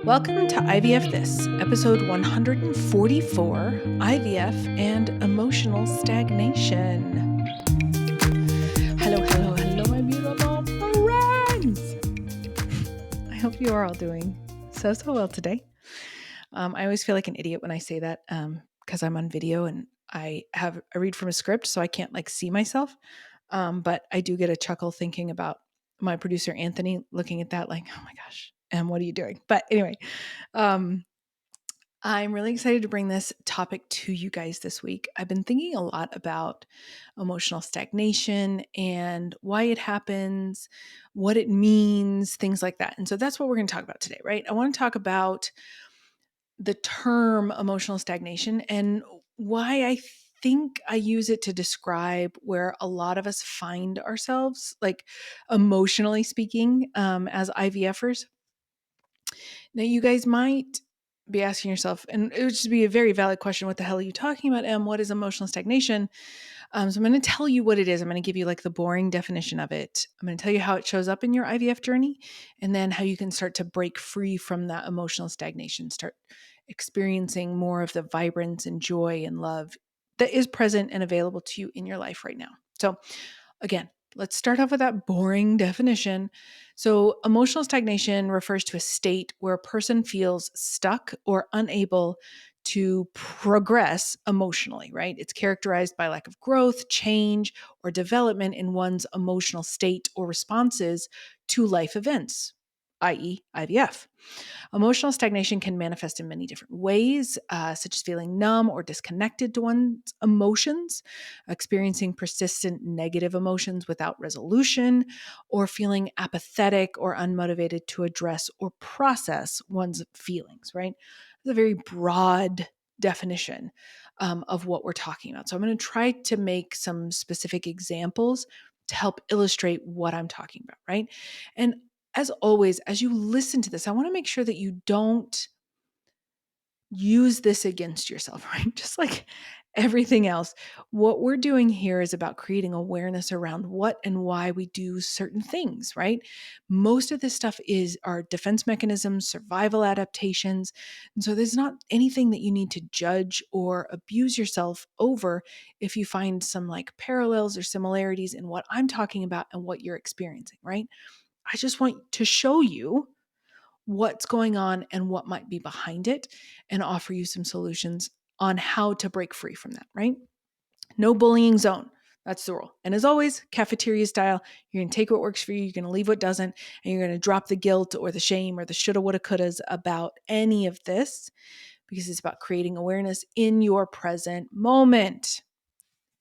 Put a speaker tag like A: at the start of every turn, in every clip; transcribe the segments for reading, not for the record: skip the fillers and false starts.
A: Welcome to IVF This, episode 144, IVF and Emotional Stagnation. Hello, hello, hello, my beautiful friends. I hope you are all doing so well today. I always feel like an idiot when I say that because I'm on video and I read from a script, so I can't see myself. But I do get a chuckle thinking about my producer, Anthony, looking at that oh my gosh, what are you doing? But anyway, um, I'm really excited to bring this topic to you guys this week. I've been thinking a lot about emotional stagnation and why it happens, what it means, things like that. And so that's what we're going to talk about today, right? I want to talk about the term emotional stagnation and why I think I use it to describe where a lot of us find ourselves, emotionally speaking, as IVFers. Now, you guys might be asking yourself, and it would just be a very valid question, what the hell are you talking about, Em? What is emotional stagnation? So I'm going to tell you what it is. I'm going to give you the boring definition of it. I'm going to tell you how it shows up in your IVF journey, and then how you can start to break free from that emotional stagnation, start experiencing more of the vibrance and joy and love that is present and available to you in your life right now. So again, let's start off with that boring definition. So, emotional stagnation refers to a state where a person feels stuck or unable to progress emotionally, right? It's characterized by lack of growth, change, or development in one's emotional state or responses to life events, i.e., IVF. Emotional stagnation can manifest in many different ways, such as feeling numb or disconnected to one's emotions, experiencing persistent negative emotions without resolution, or feeling apathetic or unmotivated to address or process one's feelings, right? It's a very broad definition of what we're talking about. So I'm going to try to make some specific examples to help illustrate what I'm talking about, right? And as always, as you listen to this, I want to make sure that you don't use this against yourself, right? Just like everything else, what we're doing here is about creating awareness around what and why we do certain things, right? Most of this stuff is our defense mechanisms, survival adaptations. And so there's not anything that you need to judge or abuse yourself over if you find some parallels or similarities in what I'm talking about and what you're experiencing, right? I just want to show you what's going on and what might be behind it and offer you some solutions on how to break free from that, right? No bullying zone. That's the rule. And as always, cafeteria style, you're going to take what works for you, you're going to leave what doesn't, and you're going to drop the guilt or the shame or the shoulda, woulda, couldas about any of this because it's about creating awareness in your present moment.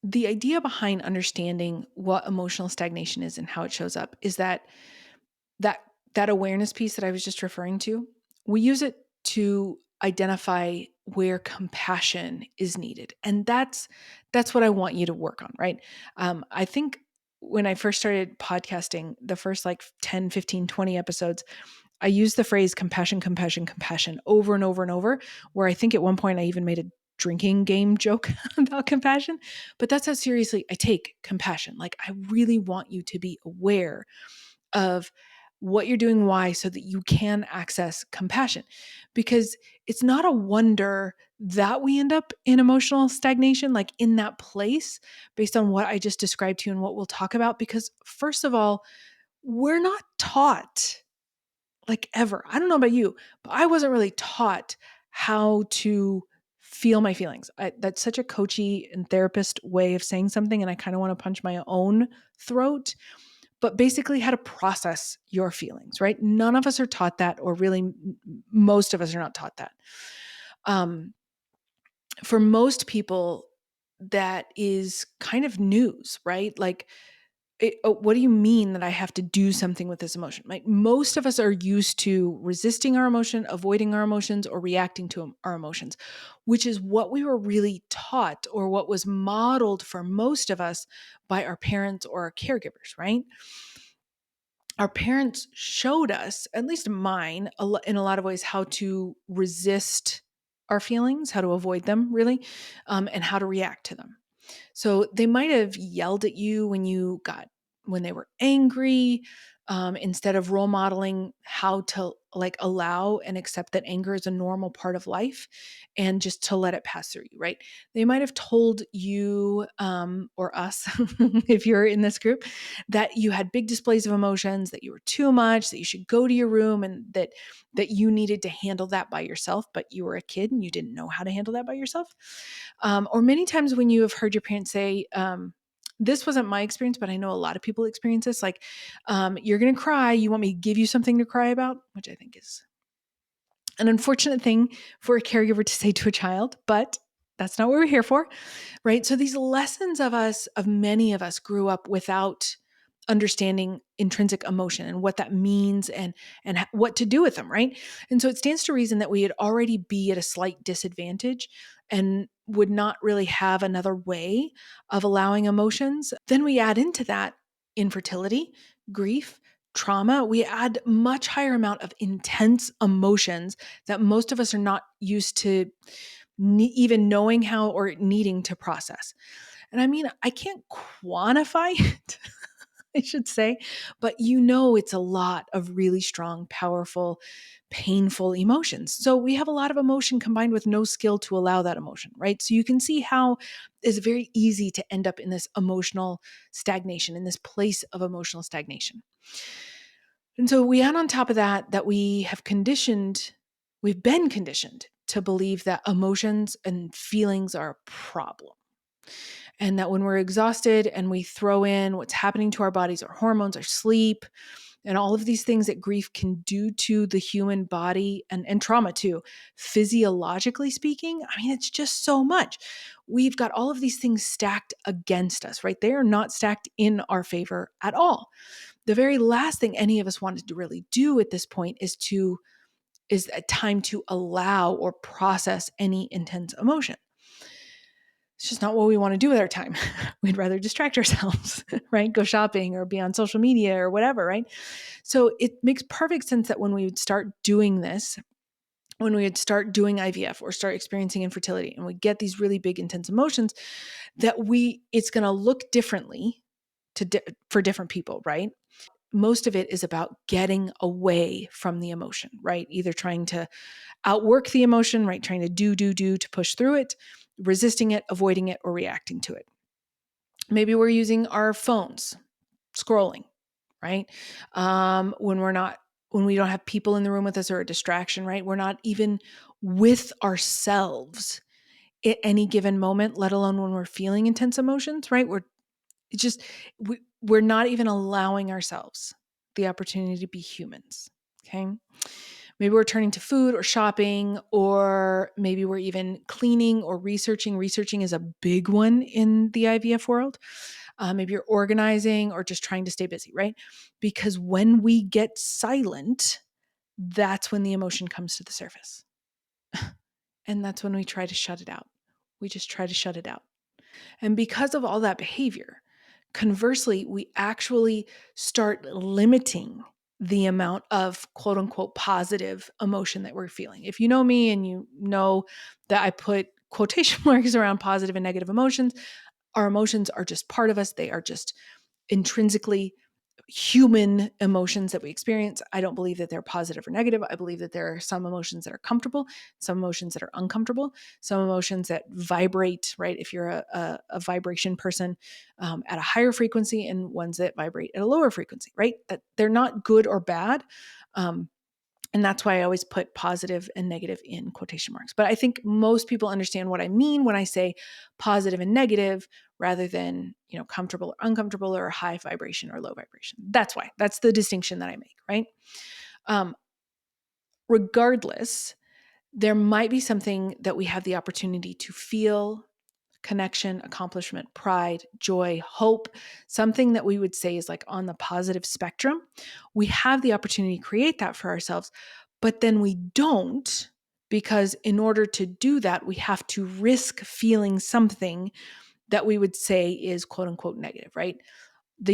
A: The idea behind understanding what emotional stagnation is and how it shows up is that that awareness piece that I was just referring to, we use it to identify where compassion is needed. And that's what I want you to work on, right? I think when I first started podcasting, the first 10, 15, 20 episodes, I used the phrase compassion, compassion, compassion over and over and over, where I think at one point I even made a drinking game joke about compassion. But that's how seriously I take compassion. I really want you to be aware of what you're doing, why, so that you can access compassion. Because it's not a wonder that we end up in emotional stagnation, in that place, based on what I just described to you and what we'll talk about. Because, first of all, we're not taught, ever. I don't know about you, but I wasn't really taught how to feel my feelings. That's such a coachy and therapist way of saying something. And I kind of want to punch my own throat, but basically how to process your feelings, right? None of us are taught that, or really most of us are not taught that. For most people, that is kind of news, right? What do you mean that I have to do something with this emotion? Most of us are used to resisting our emotion, avoiding our emotions, or reacting to our emotions, which is what we were really taught, or what was modeled for most of us by our parents or our caregivers, right? Our parents showed us, at least mine, in a lot of ways, how to resist our feelings, how to avoid them, really, and how to react to them. So they might have yelled at you when you got when they were angry, instead of role modeling how to like allow and accept that anger is a normal part of life and just to let it pass through you, right? They might have told you or us, if you're in this group, that you had big displays of emotions, that you were too much, that you should go to your room, and that you needed to handle that by yourself, but you were a kid and you didn't know how to handle that by yourself. Or many times when you have heard your parents say, this wasn't my experience, but I know a lot of people experience this. Like, you're going to cry. You want me to give you something to cry about, which I think is an unfortunate thing for a caregiver to say to a child, but that's not what we're here for, right? So these lessons of many of us grew up without understanding intrinsic emotion and what that means and what to do with them, right? And so it stands to reason that we would already be at a slight disadvantage and would not really have another way of allowing emotions. Then we add into that infertility, grief, trauma. We add much higher amount of intense emotions that most of us are not used to even knowing how or needing to process. And I mean, I can't quantify it, I should say, but it's a lot of really strong, powerful, painful emotions. So we have a lot of emotion combined with no skill to allow that emotion, right? So you can see how it's very easy to end up in this emotional stagnation, in this place of emotional stagnation. And so we add on top of that we've been conditioned to believe that emotions and feelings are a problem. And that when we're exhausted and we throw in what's happening to our bodies, our hormones, our sleep, and all of these things that grief can do to the human body and trauma too, physiologically speaking, I mean, it's just so much. We've got all of these things stacked against us, right? They are not stacked in our favor at all. The very last thing any of us wanted to really do at this point is a time to allow or process any intense emotion. It's just not what we want to do with our time. We'd rather distract ourselves, right? Go shopping or be on social media or whatever, right? So it makes perfect sense that when we would start doing this, when we would start doing IVF or start experiencing infertility and we get these really big intense emotions, that it's going to look differently for different people, right? Most of it is about getting away from the emotion, right? Either trying to outwork the emotion, right? Trying to do to push through it, resisting it, avoiding it, or reacting to it. Maybe we're using our phones, scrolling, right? When we don't have people in the room with us or a distraction, right? We're not even with ourselves at any given moment, let alone when we're feeling intense emotions, right? We're not even allowing ourselves the opportunity to be humans. Okay. Maybe we're turning to food or shopping, or maybe we're even cleaning or researching. Researching is a big one in the IVF world. Maybe you're organizing or just trying to stay busy, right? Because when we get silent, that's when the emotion comes to the surface. And that's when we try to shut it out. We just try to shut it out. And because of all that behavior, conversely, we actually start limiting the amount of quote unquote positive emotion that we're feeling. If you know me and you know that I put quotation marks around positive and negative emotions, our emotions are just part of us. They are just intrinsically human emotions that we experience. I don't believe that they're positive or negative. I believe that there are some emotions that are comfortable, some emotions that are uncomfortable, some emotions that vibrate, right? If you're a vibration person, at a higher frequency, and ones that vibrate at a lower frequency, right? That they're not good or bad. And that's why I always put positive and negative in quotation marks. But I think most people understand what I mean when I say positive and negative rather than, comfortable or uncomfortable or high vibration or low vibration. That's why. That's the distinction that I make, right? Regardless, there might be something that we have the opportunity to feel: connection, accomplishment, pride, joy, hope, something that we would say is like on the positive spectrum. We have the opportunity to create that for ourselves, but then we don't, because in order to do that, we have to risk feeling something that we would say is quote unquote negative, right? The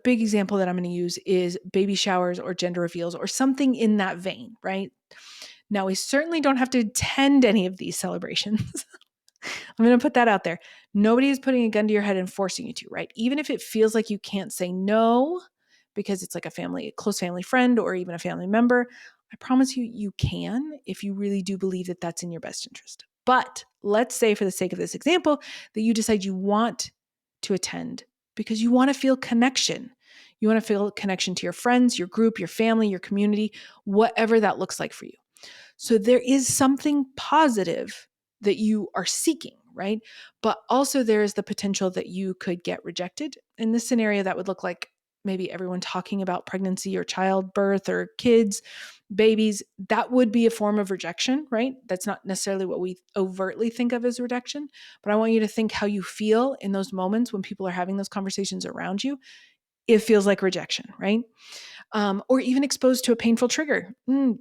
A: big example that I'm going to use is baby showers or gender reveals or something in that vein, right? Now, we certainly don't have to attend any of these celebrations. I'm going to put that out there. Nobody is putting a gun to your head and forcing you to, right? Even if it feels like you can't say no because it's like a close family friend, or even a family member, I promise you, you can if you really do believe that that's in your best interest. But let's say, for the sake of this example, that you decide you want to attend because you want to feel connection. You want to feel connection to your friends, your group, your family, your community, whatever that looks like for you. So there is something positive that you are seeking, right? But also there is the potential that you could get rejected. In this scenario, that would look like maybe everyone talking about pregnancy or childbirth or kids, babies. That would be a form of rejection, right? That's not necessarily what we overtly think of as rejection, but I want you to think how you feel in those moments when people are having those conversations around you. It feels like rejection, right? Or even exposed to a painful trigger,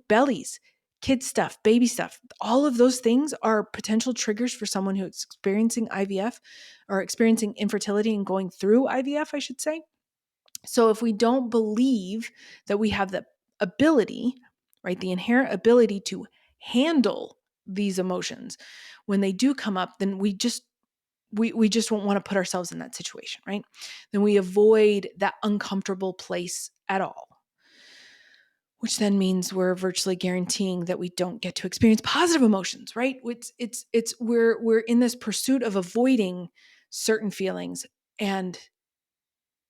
A: bellies, kid stuff, baby stuff. All of those things are potential triggers for someone who's experiencing IVF or experiencing infertility and going through IVF, I should say. So if we don't believe that we have the ability, right, the inherent ability to handle these emotions when they do come up, then we just won't want to put ourselves in that situation, right? Then we avoid that uncomfortable place at all, which then means we're virtually guaranteeing that we don't get to experience positive emotions, right? We're in this pursuit of avoiding certain feelings, and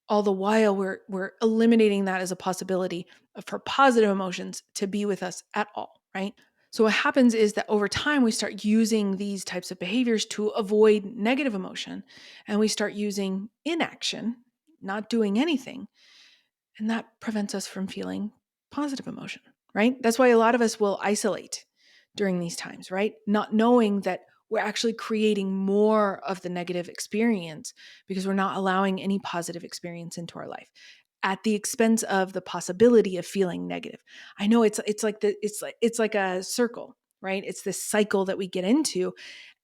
A: all the while we're eliminating that as a possibility for positive emotions to be with us at all, right? So what happens is that over time we start using these types of behaviors to avoid negative emotion, and we start using inaction, not doing anything, and that prevents us from feeling positive emotion, right? That's why a lot of us will isolate during these times, right? Not knowing that we're actually creating more of the negative experience because we're not allowing any positive experience into our life at the expense of the possibility of feeling negative. I know it's like a circle, right? It's this cycle that we get into,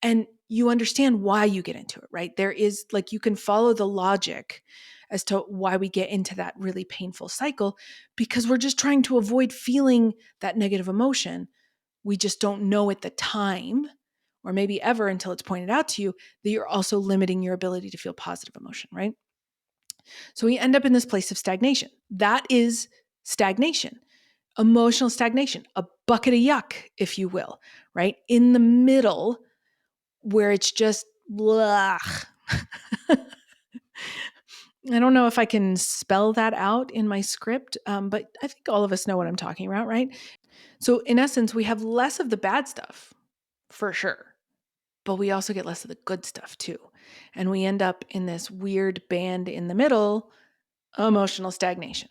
A: and you understand why you get into it, right? There is, like, you can follow the logic as to why we get into that really painful cycle, because we're just trying to avoid feeling that negative emotion. We just don't know at the time, or maybe ever until it's pointed out to you, that you're also limiting your ability to feel positive emotion, right? So we end up in this place of stagnation. That is stagnation, emotional stagnation, a bucket of yuck, if you will, right? In the middle, where it's just blah. I don't know if I can spell that out in my script, but I think all of us know what I'm talking about, right? So in essence, we have less of the bad stuff, for sure, but we also get less of the good stuff too. And we end up in this weird band in the middle, emotional stagnation.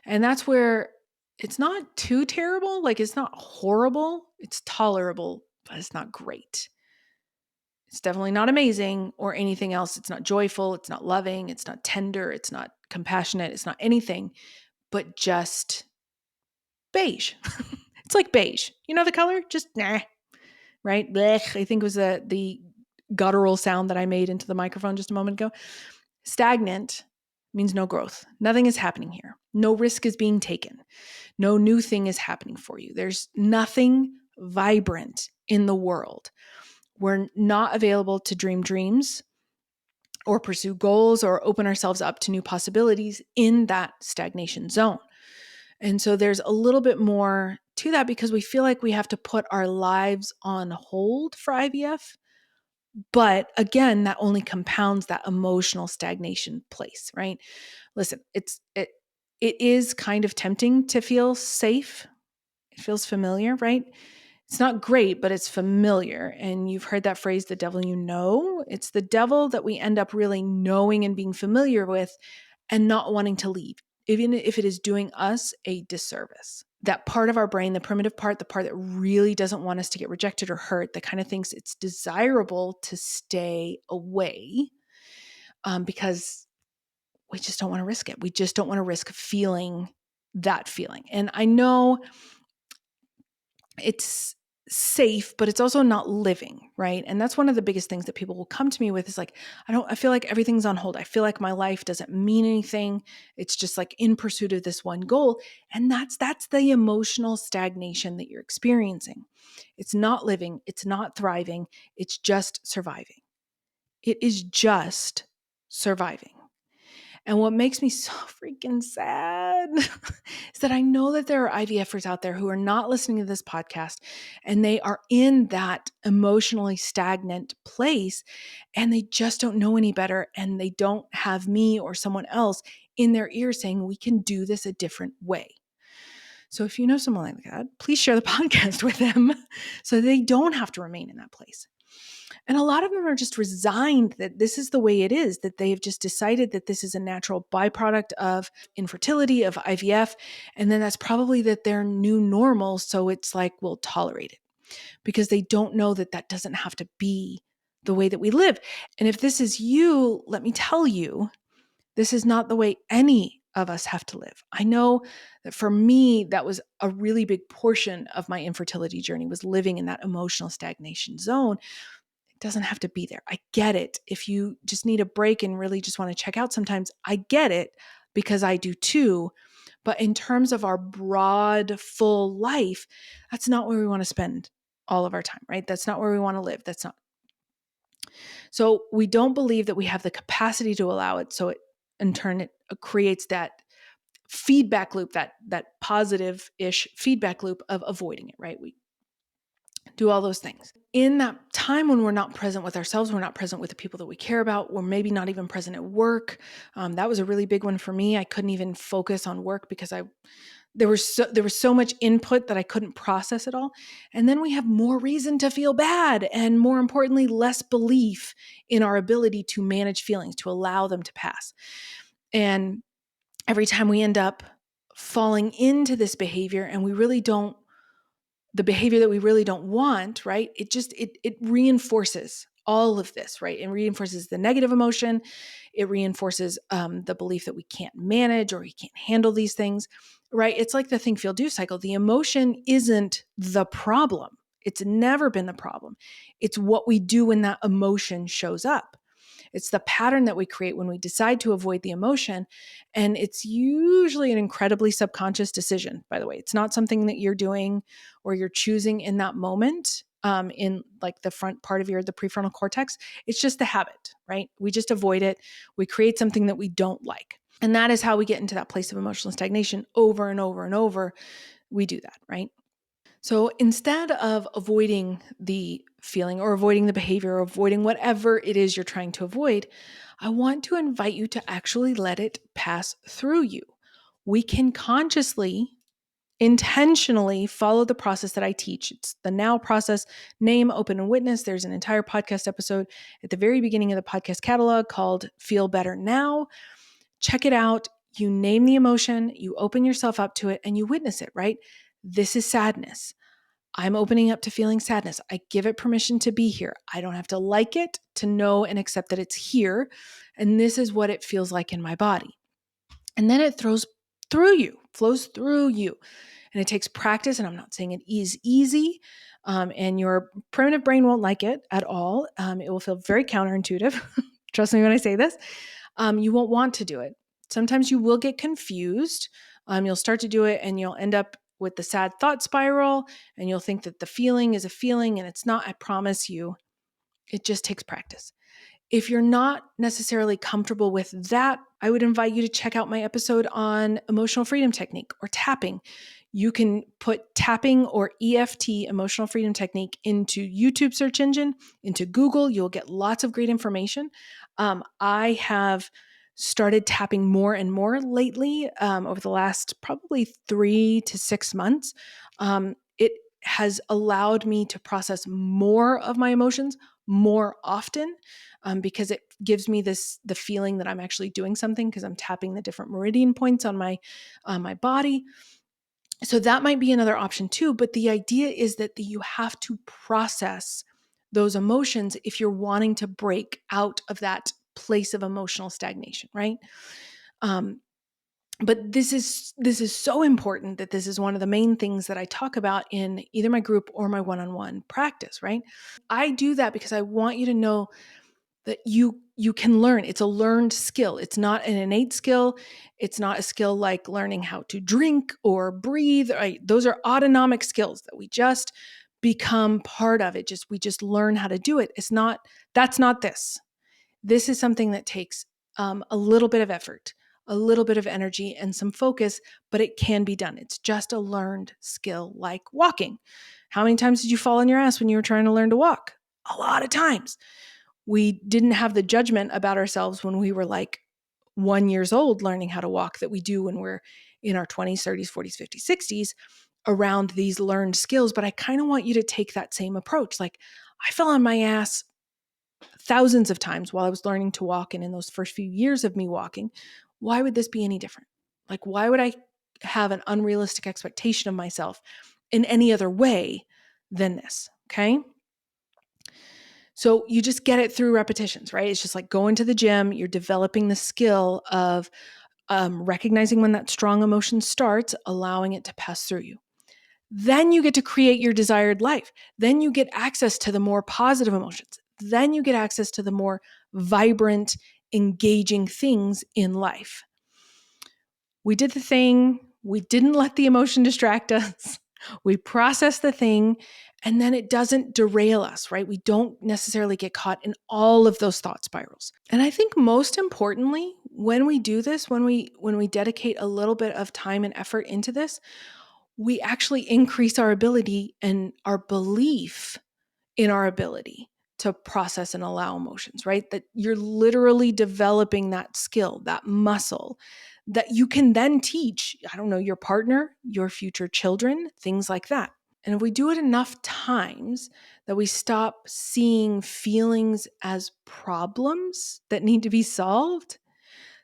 A: And that's where it's not too terrible. Like, it's not horrible. It's tolerable, but it's not great. It's definitely not amazing or anything else. It's not joyful. It's not loving. It's not tender. It's not compassionate. It's not anything but just beige. It's like beige. You know the color? Just nah, right? Blech, I think was the guttural sound that I made into the microphone just a moment ago. Stagnant means no growth. Nothing is happening here. No risk is being taken. No new thing is happening for you. There's nothing vibrant in the world. We're not available to dream dreams or pursue goals or open ourselves up to new possibilities in that stagnation zone. And so there's a little bit more to that because we feel like we have to put our lives on hold for IVF. But again, that only compounds that emotional stagnation place, right? Listen, it is kind of tempting to feel safe. It feels familiar, right? It's not great, but it's familiar. And you've heard that phrase, the devil you know. It's the devil that we end up really knowing and being familiar with and not wanting to leave, even if it is doing us a disservice. That part of our brain, the primitive part, the part that really doesn't want us to get rejected or hurt, that kind of thinks it's desirable to stay away, because we just don't want to risk it. We just don't want to risk feeling that feeling. And I know it's safe, but it's also not living, right? And that's one of the biggest things that people will come to me with is like, I feel like everything's on hold. I feel like my life doesn't mean anything. It's just like in pursuit of this one goal. And that's the emotional stagnation that you're experiencing. It's not living, it's not thriving, it's just surviving. It is just surviving. And what makes me so freaking sad is that I know that there are IVFers out there who are not listening to this podcast and they are in that emotionally stagnant place and they just don't know any better and they don't have me or someone else in their ear saying, we can do this a different way. So if you know someone like that, please share the podcast with them so they don't have to remain in that place. And a lot of them are just resigned that this is the way it is, that they have just decided that this is a natural byproduct of infertility, of IVF. And then that's probably that their new normal. So it's like, we'll tolerate it because they don't know that that doesn't have to be the way that we live. And if this is you, let me tell you, this is not the way any of us have to live. I know that for me, that was a really big portion of my infertility journey, was living in that emotional stagnation zone. Doesn't have to be there. I get it. If you just need a break and really just want to check out sometimes, I get it because I do too. But in terms of our broad, full life, that's not where we want to spend all of our time, right? That's not where we want to live. That's not. So we don't believe that we have the capacity to allow it. So it, in turn, it creates that feedback loop, that positive-ish feedback loop of avoiding it, right? We do all those things. In that time when we're not present with ourselves, we're not present with the people that we care about, we're maybe not even present at work. That was a really big one for me. I couldn't even focus on work because there was so much input that I couldn't process it all. And then we have more reason to feel bad, and more importantly, less belief in our ability to manage feelings, to allow them to pass. And every time we end up falling into this behavior and we really don't, the behavior that we really don't want, right? It reinforces all of this, right? It reinforces the negative emotion. It reinforces the belief that we can't manage or we can't handle these things, right? It's like the think, feel, do cycle. The emotion isn't the problem. It's never been the problem. It's what we do when that emotion shows up. It's the pattern that we create when we decide to avoid the emotion. And it's usually an incredibly subconscious decision, by the way. It's not something that you're doing or you're choosing in that moment, in like the front part of the prefrontal cortex. It's just the habit, right? We just avoid it. We create something that we don't like. And that is how we get into that place of emotional stagnation over and over and over. We do that, right? So instead of avoiding the feeling or avoiding the behavior or avoiding whatever it is you're trying to avoid, I want to invite you to actually let it pass through you. We can consciously, intentionally follow the process that I teach. It's the NOW process, name, open, and witness. There's an entire podcast episode at the very beginning of the podcast catalog called Feel Better Now. Check it out. You name the emotion, you open yourself up to it, and you witness it, right? This is sadness. I'm opening up to feeling sadness. I give it permission to be here. I don't have to like it to know and accept that it's here. And this is what it feels like in my body. And then it flows through you. And it takes practice. And I'm not saying it is easy. And your primitive brain won't like it at all. It will feel very counterintuitive. Trust me when I say this. You won't want to do it. Sometimes you will get confused. You'll start to do it and you'll end up with the sad thought spiral, and you'll think that the feeling is a feeling and it's not. I promise you, it just takes practice. If you're not necessarily comfortable with that, I would invite you to check out my episode on emotional freedom technique or tapping. You can put tapping or EFT, emotional freedom technique, into YouTube search engine, into Google. You'll get lots of great information. I have started tapping more and more lately, over the last probably 3 to 6 months. It has allowed me to process more of my emotions more often, because it gives me the feeling that I'm actually doing something because I'm tapping the different meridian points on my body. So that might be another option too. But the idea is that you have to process those emotions if you're wanting to break out of that place of emotional stagnation, right? But this is so important that this is one of the main things that I talk about in either my group or my one-on-one practice, right? I do that because I want you to know that you can learn. It's a learned skill. It's not an innate skill. It's not a skill like learning how to drink or breathe. Right? Those are autonomic skills that we just become part of it. We just learn how to do it. That's not this. This is something that takes a little bit of effort, a little bit of energy, and some focus, but it can be done. It's just a learned skill like walking. How many times did you fall on your ass when you were trying to learn to walk? A lot of times. We didn't have the judgment about ourselves when we were like 1 year old learning how to walk that we do when we're in our 20s, 30s, 40s, 50s, 60s around these learned skills. But I kind of want you to take that same approach. Like, I fell on my ass thousands of times while I was learning to walk and in those first few years of me walking. Why would this be any different? Like, why would I have an unrealistic expectation of myself in any other way than this? Okay. So you just get it through repetitions, right? It's just like going to the gym. You're developing the skill of recognizing when that strong emotion starts, allowing it to pass through you. Then you get to create your desired life. Then you get access to the more positive emotions. Then you get access to the more vibrant, engaging things in life. We did the thing. We didn't let the emotion distract us. We processed the thing, and then it doesn't derail us, right? We don't necessarily get caught in all of those thought spirals. And I think most importantly, when we do this, when we dedicate a little bit of time and effort into this, we actually increase our ability and our belief in our ability to process and allow emotions, right? That you're literally developing that skill, that muscle that you can then teach, I don't know, your partner, your future children, things like that. And if we do it enough times that we stop seeing feelings as problems that need to be solved,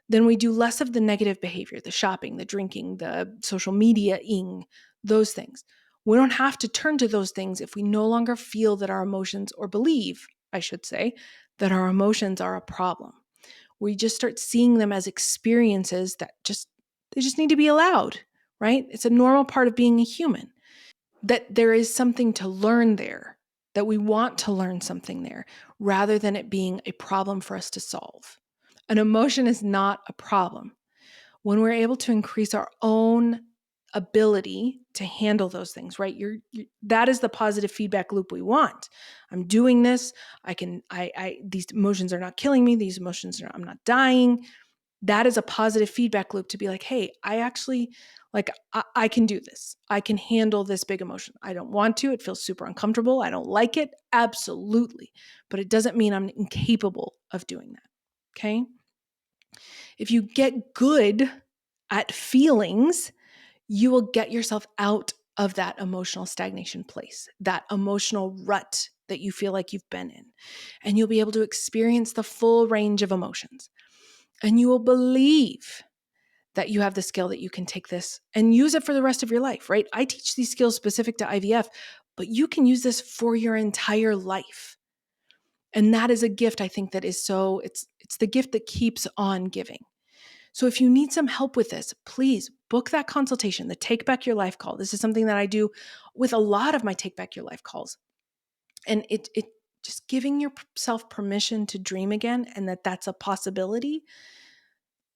A: then we do less of the negative behavior, the shopping, the drinking, the social media-ing, those things. We don't have to turn to those things if we no longer feel that our emotions, or believe, I should say, that our emotions are a problem. We just start seeing them as experiences that they just need to be allowed, right? It's a normal part of being a human. That there is something to learn there, that we want to learn something there, rather than it being a problem for us to solve. An emotion is not a problem. When we're able to increase our own ability to handle those things, right? That is the positive feedback loop we want. I'm doing this. These emotions are not killing me. These emotions I'm not dying. That is a positive feedback loop to be like, hey, I can do this. I can handle this big emotion. I don't want to. It feels super uncomfortable. I don't like it. Absolutely. But it doesn't mean I'm incapable of doing that. Okay. If you get good at feelings, you will get yourself out of that emotional stagnation place, that emotional rut that you feel like you've been in. And you'll be able to experience the full range of emotions. And you will believe that you have the skill that you can take this and use it for the rest of your life, right? I teach these skills specific to IVF, but you can use this for your entire life. And that is a gift, I think, that is it's the gift that keeps on giving. So if you need some help with this, please book that consultation, the Take Back Your Life call. This is something that I do with a lot of my Take Back Your Life calls. And it just giving yourself permission to dream again, and that's a possibility.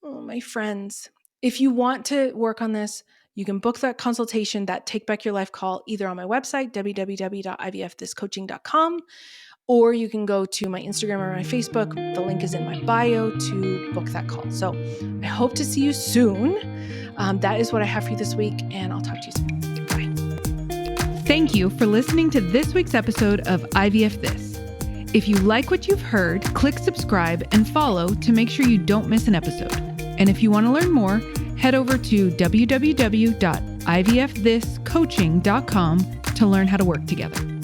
A: Oh, my friends, if you want to work on this, you can book that consultation, that Take Back Your Life call, either on my website, www.ivfthiscoaching.com, or you can go to my Instagram or my Facebook. The link is in my bio to book that call. So I hope to see you soon. That is what I have for you this week, and I'll talk to you soon. Bye. Thank you for listening to this week's episode of IVF This. If you like what you've heard, click subscribe and follow to make sure you don't miss an episode. And if you want to learn more, head over to www.ivfthiscoaching.com to learn how to work together.